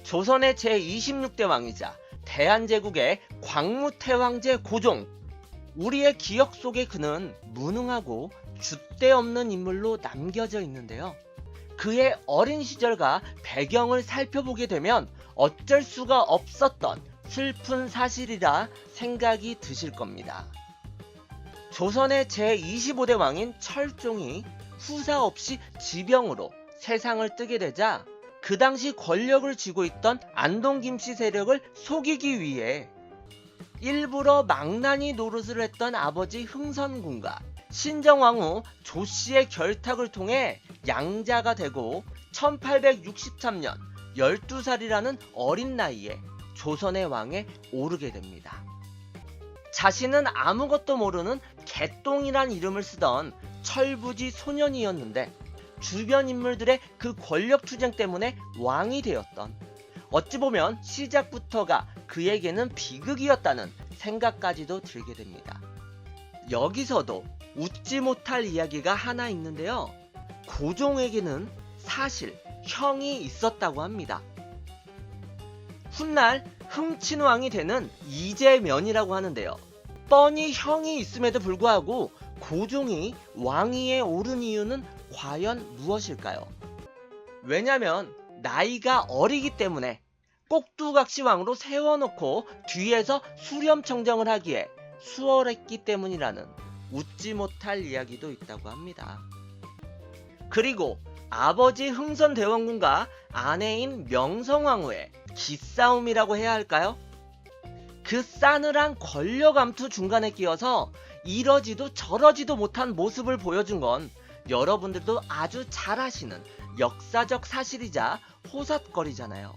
조선의 제26대 왕이자 대한제국의 광무태왕제 고종. 우리의 기억 속에 그는 무능하고 줏대 없는 인물로 남겨져 있는데요. 그의 어린 시절과 배경을 살펴보게 되면 어쩔 수가 없었던 슬픈 사실이라 생각이 드실 겁니다. 조선의 제25대 왕인 철종이 후사 없이 지병으로 세상을 뜨게 되자 그 당시 권력을 쥐고 있던 안동 김씨 세력을 속이기 위해 일부러 망나니 노릇을 했던 아버지 흥선군과 신정왕후 조씨의 결탁을 통해 양자가 되고 1863년 12살이라는 어린 나이에 조선의 왕에 오르게 됩니다. 자신은 아무것도 모르는 개똥이란 이름을 쓰던 철부지 소년이었는데 주변 인물들의 그 권력 투쟁 때문에 왕이 되었던, 어찌 보면 시작부터가 그에게는 비극이었다는 생각까지도 들게 됩니다. 여기서도 웃지 못할 이야기가 하나 있는데요. 고종에게는 사실 형이 있었다고 합니다. 훗날 흥친왕이 되는 이재면이라고 하는데요. 뻔히 형이 있음에도 불구하고 고종이 왕위에 오른 이유는 과연 무엇일까요? 왜냐면 나이가 어리기 때문에 꼭두각시 왕으로 세워놓고 뒤에서 수렴청정을 하기에 수월했기 때문이라는 웃지 못할 이야기도 있다고 합니다. 그리고 아버지 흥선대원군과 아내인 명성황후의 기싸움이라고 해야 할까요? 그 싸늘한 권력 암투 중간에 끼어서 이러지도 저러지도 못한 모습을 보여준 건 여러분들도 아주 잘 아시는 역사적 사실이자 호삿거리잖아요.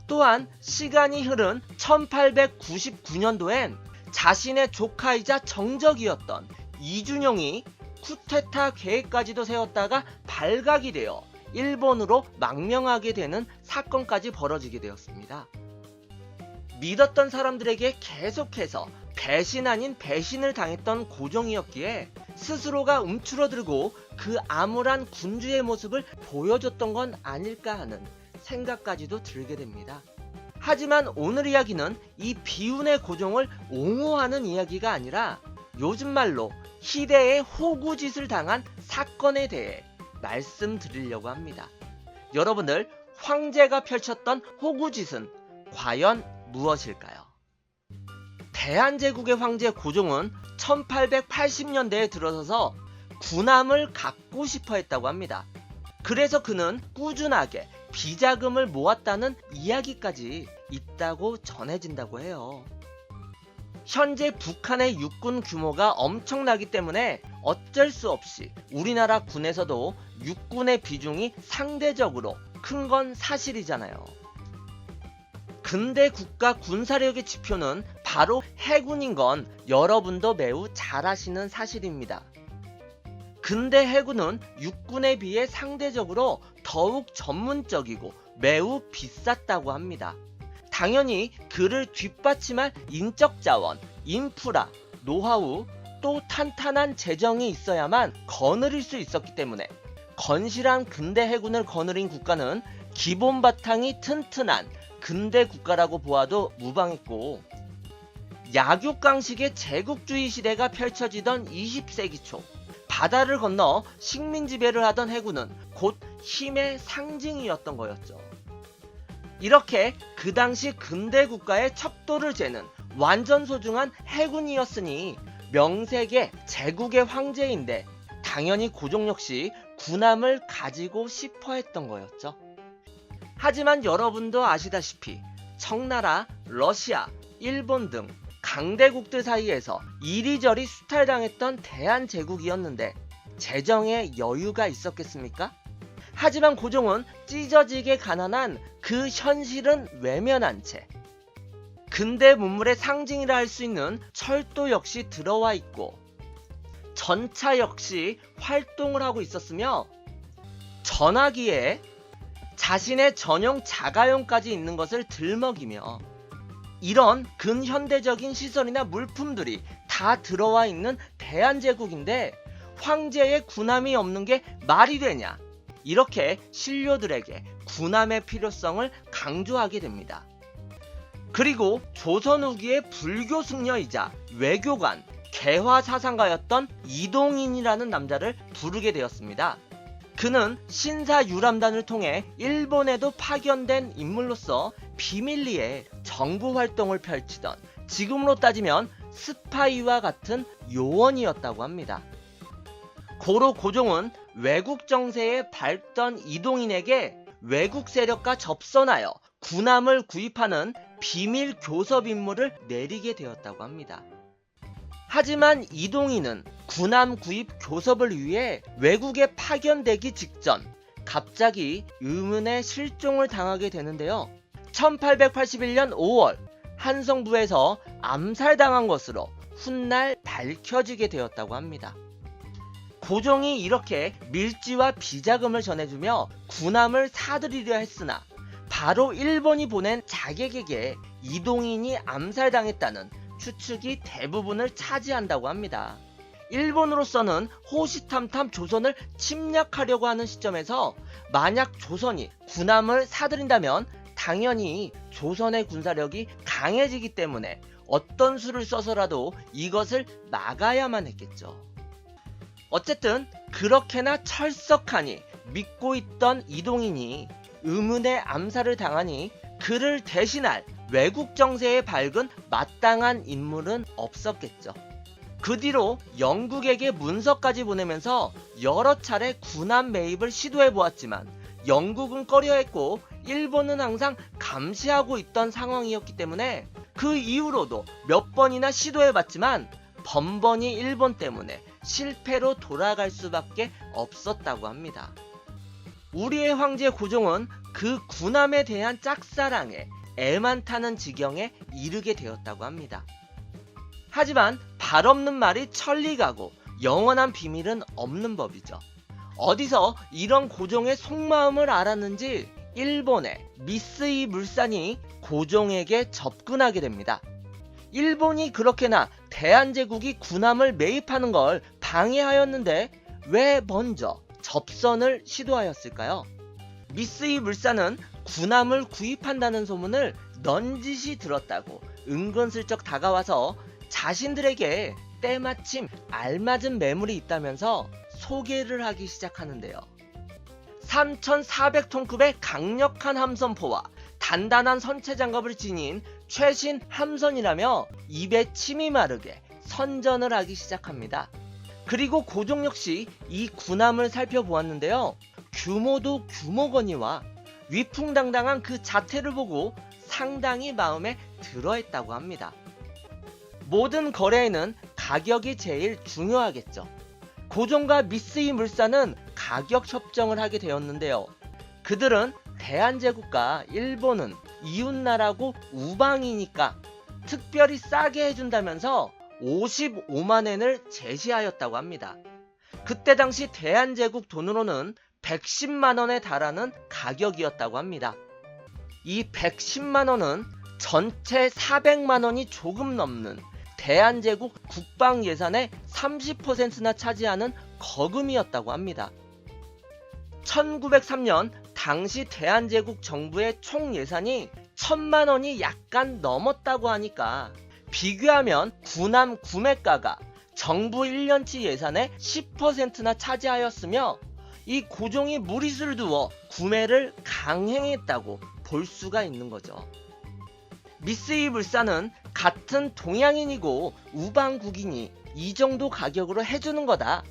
또한 시간이 흐른 1899년도엔 자신의 조카이자 정적이었던 이준용이 쿠데타 계획까지도 세웠다가 발각이 되어 일본으로 망명하게 되는 사건까지 벌어지게 되었습니다. 믿었던 사람들에게 계속해서 배신 아닌 배신을 당했던 고종이었기에 스스로가 움츠러들고 그 암울한 군주의 모습을 보여줬던 건 아닐까 하는 생각까지도 들게 됩니다. 하지만 오늘 이야기는 이 비운의 고종을 옹호하는 이야기가 아니라 요즘 말로 희대의 호구짓을 당한 사건에 대해 말씀드리려고 합니다. 여러분들, 황제가 펼쳤던 호구짓은 과연 무엇일까요? 대한제국의 황제 고종은 1880년대에 들어서서 군함을 갖고 싶어 했다고 합니다. 그래서 그는 꾸준하게 비자금을 모았다는 이야기까지 있다고 전해진다고 해요. 현재 북한의 육군 규모가 엄청나기 때문에 어쩔 수 없이 우리나라 군에서도 육군의 비중이 상대적으로 큰 건 사실이잖아요. 근대 국가 군사력의 지표는 바로 해군인 건 여러분도 매우 잘 아시는 사실입니다. 근대 해군은 육군에 비해 상대적으로 더욱 전문적이고 매우 비쌌다고 합니다. 당연히 그를 뒷받침할 인적 자원, 인프라, 노하우, 또 탄탄한 재정이 있어야만 거느릴 수 있었기 때문에 건실한 근대 해군을 거느린 국가는 기본 바탕이 튼튼한 근대 국가라고 보아도 무방했고, 약육강식의 제국주의 시대가 펼쳐지던 20세기 초 바다를 건너 식민 지배를 하던 해군은 곧 힘의 상징이었던 거였죠. 이렇게 그 당시 근대 국가의 척도를 재는 완전 소중한 해군이었으니 명색의 제국의 황제인데 당연히 고종 역시 군함을 가지고 싶어 했던 거였죠. 하지만 여러분도 아시다시피 청나라, 러시아, 일본 등 강대국들 사이에서 이리저리 수탈당했던 대한제국이었는데 재정에 여유가 있었겠습니까? 하지만 고종은 찢어지게 가난한 그 현실은 외면한 채 근대 문물의 상징이라 할 수 있는 철도 역시 들어와 있고 전차 역시 활동을 하고 있었으며 전화기에 자신의 전용 자가용까지 있는 것을 들먹이며 이런 근현대적인 시설이나 물품들이 다 들어와 있는 대한제국인데 황제의 군함이 없는 게 말이 되냐, 이렇게 신료들에게 군함의 필요성을 강조하게 됩니다. 그리고 조선 후기의 불교 승려이자 외교관, 개화 사상가였던 이동인이라는 남자를 부르게 되었습니다. 그는 신사유람단을 통해 일본에도 파견된 인물로서 비밀리에 정부 활동을 펼치던, 지금으로 따지면 스파이와 같은 요원이었다고 합니다. 고로 고종은 외국 정세에 밝던 이동인에게 외국 세력과 접선하여 군함을 구입하는 비밀 교섭 임무를 내리게 되었다고 합니다. 하지만 이동인은 군함 구입 교섭을 위해 외국에 파견되기 직전 갑자기 의문의 실종을 당하게 되는데요. 1881년 5월 한성부에서 암살당한 것으로 훗날 밝혀지게 되었다고 합니다. 고종이 이렇게 밀지와 비자금을 전해주며 군함을 사들이려 했으나 바로 일본이 보낸 자객에게 이동인이 암살당했다는 추측이 대부분을 차지한다고 합니다. 일본으로서는 호시탐탐 조선을 침략하려고 하는 시점에서 만약 조선이 군함을 사들인다면 당연히 조선의 군사력이 강해지기 때문에 어떤 수를 써서라도 이것을 막아야만 했겠죠. 어쨌든 그렇게나 철석하니 믿고 있던 이동인이 의문의 암살을 당하니 그를 대신할 외국 정세에 밝은 마땅한 인물은 없었겠죠. 그 뒤로 영국에게 문서까지 보내면서 여러 차례 군함 매입을 시도해 보았지만 영국은 꺼려했고 일본은 항상 감시하고 있던 상황이었기 때문에 그 이후로도 몇 번이나 시도해 봤지만 번번이 일본 때문에 실패로 돌아갈 수밖에 없었다고 합니다. 우리의 황제 고종은 그 군함에 대한 짝사랑에 애만 타는 지경에 이르게 되었다고 합니다. 하지만 발 없는 말이 천리 가고 영원한 비밀은 없는 법이죠. 어디서 이런 고종의 속마음을 알았는지 일본의 미쓰이 물산이 고종에게 접근하게 됩니다. 일본이 그렇게나 대한제국이 군함을 매입하는 걸 방해하였는데 왜 먼저 접선을 시도하였을까요? 미쓰이 물산은 군함을 구입한다는 소문을 넌지시 들었다고 은근슬쩍 다가와서 자신들에게 때마침 알맞은 매물이 있다면서 소개를 하기 시작하는데요. 3,400톤급의 강력한 함선포와 단단한 선체장갑을 지닌 최신 함선이라며 입에 침이 마르게 선전을 하기 시작합니다. 그리고 고종 역시 이 군함을 살펴보았는데요. 규모도 규모거니와 위풍당당한 그 자태를 보고 상당히 마음에 들어했다고 합니다. 모든 거래에는 가격이 제일 중요하겠죠. 고종과 미쓰이 물산은 가격 협정을 하게 되었는데요. 그들은 대한제국과 일본은 이웃나라고 우방이니까 특별히 싸게 해준다면서 55만엔을 제시하였다고 합니다. 그때 당시 대한제국 돈으로는 110만원에 달하는 가격이었다고 합니다. 이 110만원은 전체 400만원이 조금 넘는 대한제국 국방 예산의 30%나 차지하는 거금이었다고 합니다. 1903년 당시 대한제국 정부의 총 예산이 1000만원이 약간 넘었다고 하니까 비교하면 군함 구매가가 정부 1년치 예산의 10%나 차지하였으며 이 고종이 무리수를 두어 구매를 강행했다고 볼 수가 있는 거죠. 미쓰이 물산은 같은 동양인이고 우방국이니 이 정도 가격으로 해주는 거다.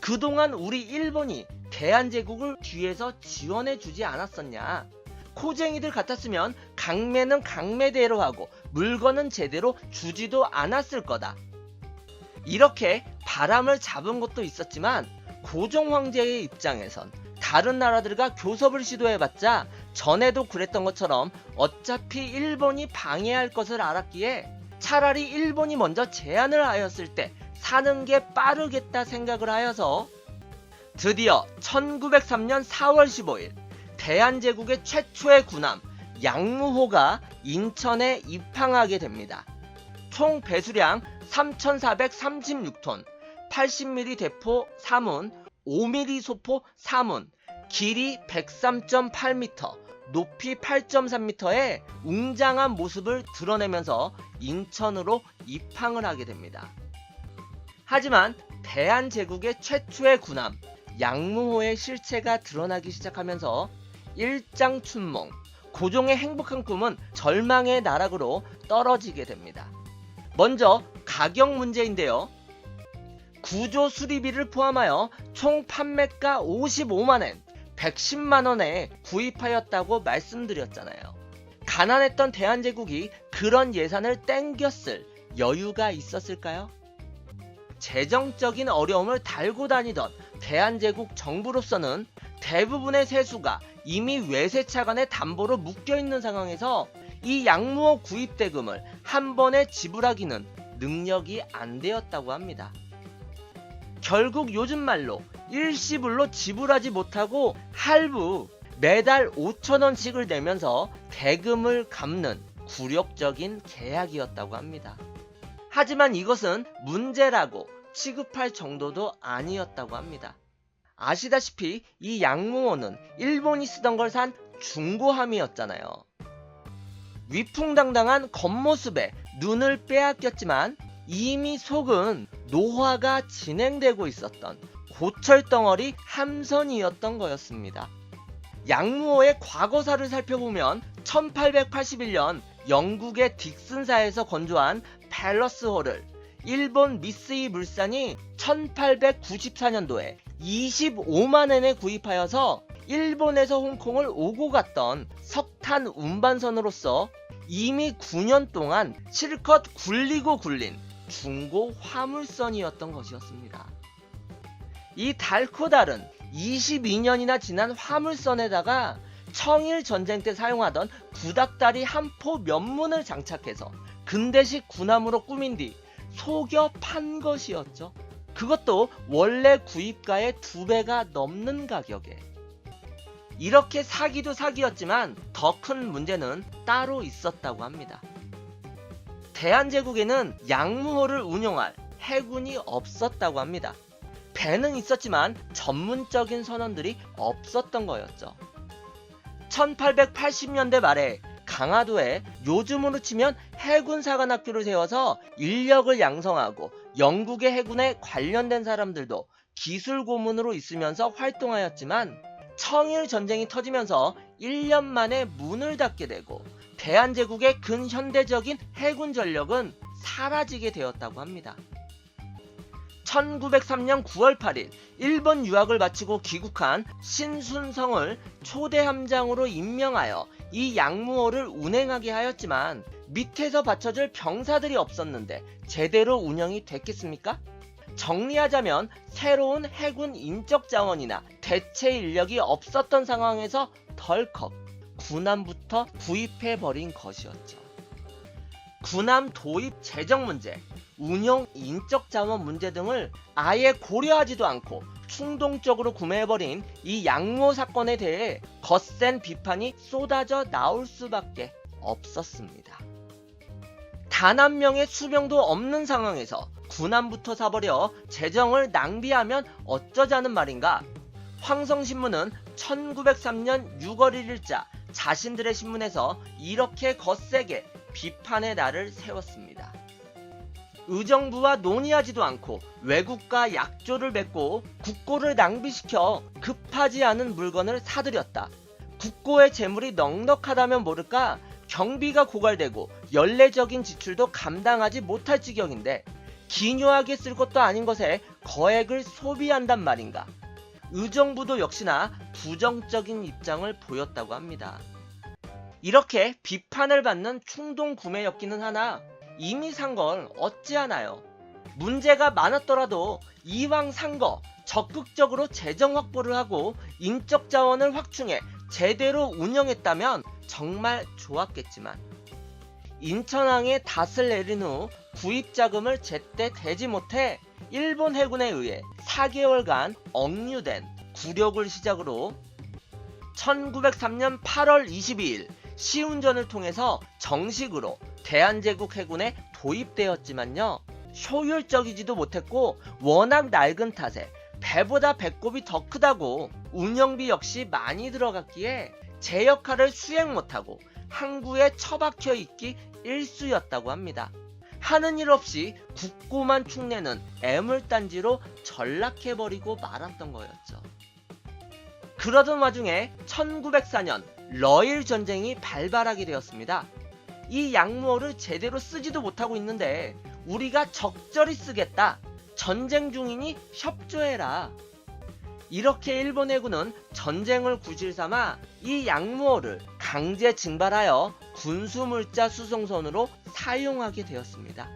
그동안 우리 일본이 대한제국을 뒤에서 지원해주지 않았었냐. 코쟁이들 같았으면 강매는 강매대로 하고 물건은 제대로 주지도 않았을 거다. 이렇게 바람을 잡은 것도 있었지만 고종 황제의 입장에선 다른 나라들과 교섭을 시도해봤자 전에도 그랬던 것처럼 어차피 일본이 방해할 것을 알았기에 차라리 일본이 먼저 제안을 하였을 때 사는 게 빠르겠다 생각을 하여서 드디어 1903년 4월 15일 대한제국의 최초의 군함 양무호가 인천에 입항하게 됩니다. 총 배수량 3,436톤, 80mm 대포 3운, 5mm 소포 3운, 길이 103.8m, 높이 8.3m의 웅장한 모습을 드러내면서 인천으로 입항을 하게 됩니다. 하지만 대한제국의 최초의 군함 양무호의 실체가 드러나기 시작하면서 일장춘몽, 고종의 행복한 꿈은 절망의 나락으로 떨어지게 됩니다. 먼저 가격 문제인데요. 구조 수리비를 포함하여 총 판매가 55만엔, 110만원에 구입하였다고 말씀드렸잖아요. 가난했던 대한제국이 그런 예산을 땡겼을 여유가 있었을까요? 재정적인 어려움을 달고 다니던 대한제국 정부로서는 대부분의 세수가 이미 외세차관의 담보로 묶여있는 상황에서 이 양무호 구입 대금을 한 번에 지불하기는 능력이 안 되었다고 합니다. 결국 요즘 말로 일시불로 지불하지 못하고 할부 매달 5천원씩을 내면서 대금을 갚는 굴욕적인 계약이었다고 합니다. 하지만 이것은 문제라고 취급할 정도도 아니었다고 합니다. 아시다시피 이 양무호는 일본이 쓰던 걸 산 중고함이었잖아요. 위풍당당한 겉모습에 눈을 빼앗겼지만 이미 속은 노화가 진행되고 있었던 고철덩어리 함선이었던 거였습니다. 양무호의 과거사를 살펴보면 1881년 영국의 딕슨사에서 건조한 팰러스호를 일본 미쓰이 물산이 1894년도에 25만엔에 구입하여서 일본에서 홍콩을 오고 갔던 석탄 운반선으로서 이미 9년 동안 실컷 굴리고 굴린 중고 화물선이었던 것이었습니다. 이 달코 다른 22년이나 지난 화물선에다가 청일 전쟁 때 사용하던 구닥다리 한 포 면문을 장착해서 근대식 군함으로 꾸민 뒤 속여 판 것이었죠. 그것도 원래 구입가의 2배가 넘는 가격에. 이렇게 사기도 사기였지만 더 큰 문제는 따로 있었다고 합니다. 대한제국에는 양무호를 운용할 해군이 없었다고 합니다. 배는 있었지만 전문적인 선원들이 없었던 거였죠. 1880년대 말에 강화도에 요즘으로 치면 해군사관학교를 세워서 인력을 양성하고 영국의 해군에 관련된 사람들도 기술 고문으로 있으면서 활동하였지만 청일 전쟁이 터지면서 1년 만에 문을 닫게 되고 대한제국의 근현대적인 해군 전력은 사라지게 되었다고 합니다. 1903년 9월 8일 일본 유학을 마치고 귀국한 신순성을 초대함장으로 임명하여 이 양무호를 운행하게 하였지만 밑에서 받쳐줄 병사들이 없었는데 제대로 운영이 됐겠습니까? 정리하자면 새로운 해군 인적 자원이나 대체 인력이 없었던 상황에서 덜컥 군함부터 구입해버린 것이었죠. 군함 도입 재정 문제, 운용 인적 자원 문제 등을 아예 고려하지도 않고 충동적으로 구매해버린 이 양무호 사건에 대해 거센 비판이 쏟아져 나올 수밖에 없었습니다. 단 한 명의 수병도 없는 상황에서 군함부터 사버려 재정을 낭비하면 어쩌자는 말인가? 황성신문은 1903년 6월 1일자 자신들의 신문에서 이렇게 거세게 비판의 날을 세웠습니다. 의정부와 논의하지도 않고 외국과 약조를 맺고 국고를 낭비시켜 급하지 않은 물건을 사들였다. 국고의 재물이 넉넉하다면 모를까 경비가 고갈되고 연례적인 지출도 감당하지 못할 지경인데 기묘하게 쓸 것도 아닌 것에 거액을 소비한단 말인가. 의정부도 역시나 부정적인 입장을 보였다고 합니다. 이렇게 비판을 받는 충동 구매였기는 하나 이미 산 걸 어찌하나요? 문제가 많았더라도 이왕 산 거 적극적으로 재정 확보를 하고 인적 자원을 확충해 제대로 운영했다면 정말 좋았겠지만 인천항에 닷을 내린 후 구입 자금을 제때 대지 못해 일본 해군에 의해 4개월간 억류된 굴욕을 시작으로 1903년 8월 22일 시운전을 통해서 정식으로 대한제국 해군에 도입되었지만요, 효율적이지도 못했고 워낙 낡은 탓에 배보다 배꼽이 더 크다고 운영비 역시 많이 들어갔기에 제 역할을 수행 못하고 항구에 처박혀 있기 일쑤였다고 합니다. 하는 일 없이 국고만 축내는 애물단지로 전락해버리고 말았던 거였죠. 그러던 와중에 1904년 러일 전쟁이 발발하게 되었습니다. 이 양무어를 제대로 쓰지도 못하고 있는데 우리가 적절히 쓰겠다. 전쟁 중이니 협조해라. 이렇게 일본 해군은 전쟁을 구실삼아 이 양무어를 강제 증발하여 군수물자 수송선으로 사용하게 되었습니다.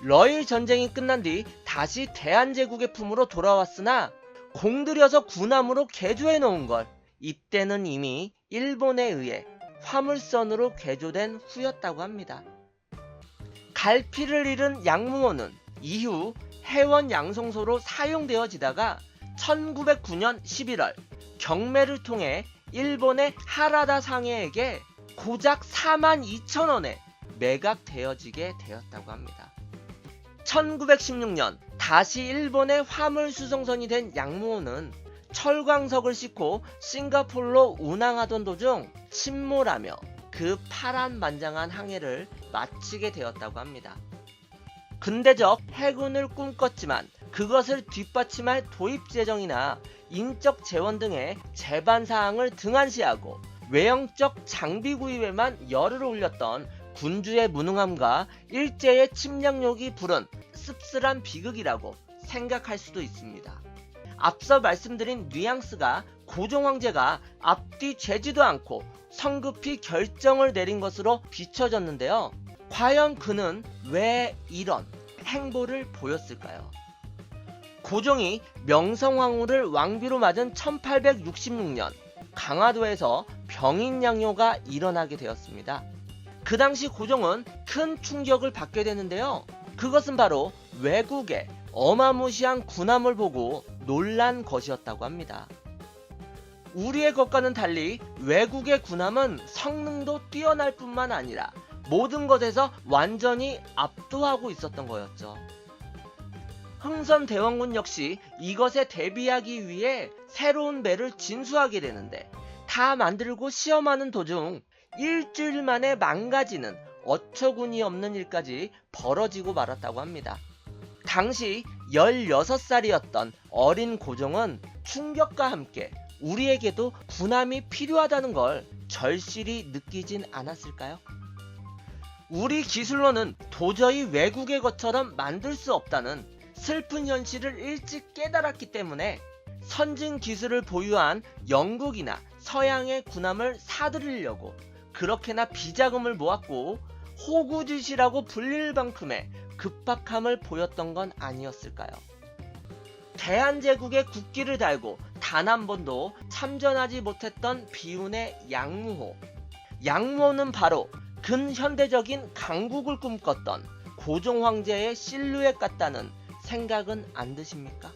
러일 전쟁이 끝난 뒤 다시 대한제국의 품으로 돌아왔으나 공들여서 군함으로 개조해 놓은 걸 이때는 이미 일본에 의해 화물선으로 개조된 후였다고 합니다. 갈피를 잃은 양무어는 이후 해원 양성소로 사용되어지다가 1909년 11월 경매를 통해 일본의 하라다 상해에게 고작 42,000원에 매각되어지게 되었다고 합니다. 1916년 다시 일본의 화물 수송선이 된 양무어는 철광석을 싣고 싱가포르로 운항하던 도중 침몰하며 그 파란만장한 항해를 마치게 되었다고 합니다. 근대적 해군을 꿈꿨지만 그것을 뒷받침할 도입재정이나 인적 재원 등의 제반사항을 등한시하고 외형적 장비 구입에만 열을 올렸던 군주의 무능함과 일제의 침략욕이 부른 씁쓸한 비극이라고 생각할 수도 있습니다. 앞서 말씀드린 뉘앙스가 고종 황제가 앞뒤 재지도 않고 성급히 결정을 내린 것으로 비춰졌는데요. 과연 그는 왜 이런 행보를 보였을까요? 고종이 명성황후를 왕비로 맞은 1866년 강화도에서 병인양요가 일어나게 되었습니다. 그 당시 고종은 큰 충격을 받게 되는데요. 그것은 바로 외국의 어마무시한 군함을 보고 놀란 것이었다고 합니다. 우리의 것과는 달리 외국의 군함은 성능도 뛰어날 뿐만 아니라 모든 것에서 완전히 압도하고 있었던 거였죠. 흥선대원군 역시 이것에 대비하기 위해 새로운 배를 진수하게 되는데 다 만들고 시험하는 도중 일주일 만에 망가지는 어처구니 없는 일까지 벌어지고 말았다고 합니다. 당시 16살이었던 어린 고종은 충격과 함께 우리에게도 군함이 필요하다는 걸 절실히 느끼진 않았을까요? 우리 기술로는 도저히 외국의 것처럼 만들 수 없다는 슬픈 현실을 일찍 깨달았기 때문에 선진 기술을 보유한 영국이나 서양의 군함을 사들이려고 그렇게나 비자금을 모았고 호구짓이라고 불릴 만큼의 급박함을 보였던 건 아니었을까요? 대한제국의 국기를 달고 단 한 번도 참전하지 못했던 비운의 양무호. 양무호는 바로 근현대적인 강국을 꿈꿨던 고종 황제의 실루엣 같다는 생각은 안 드십니까?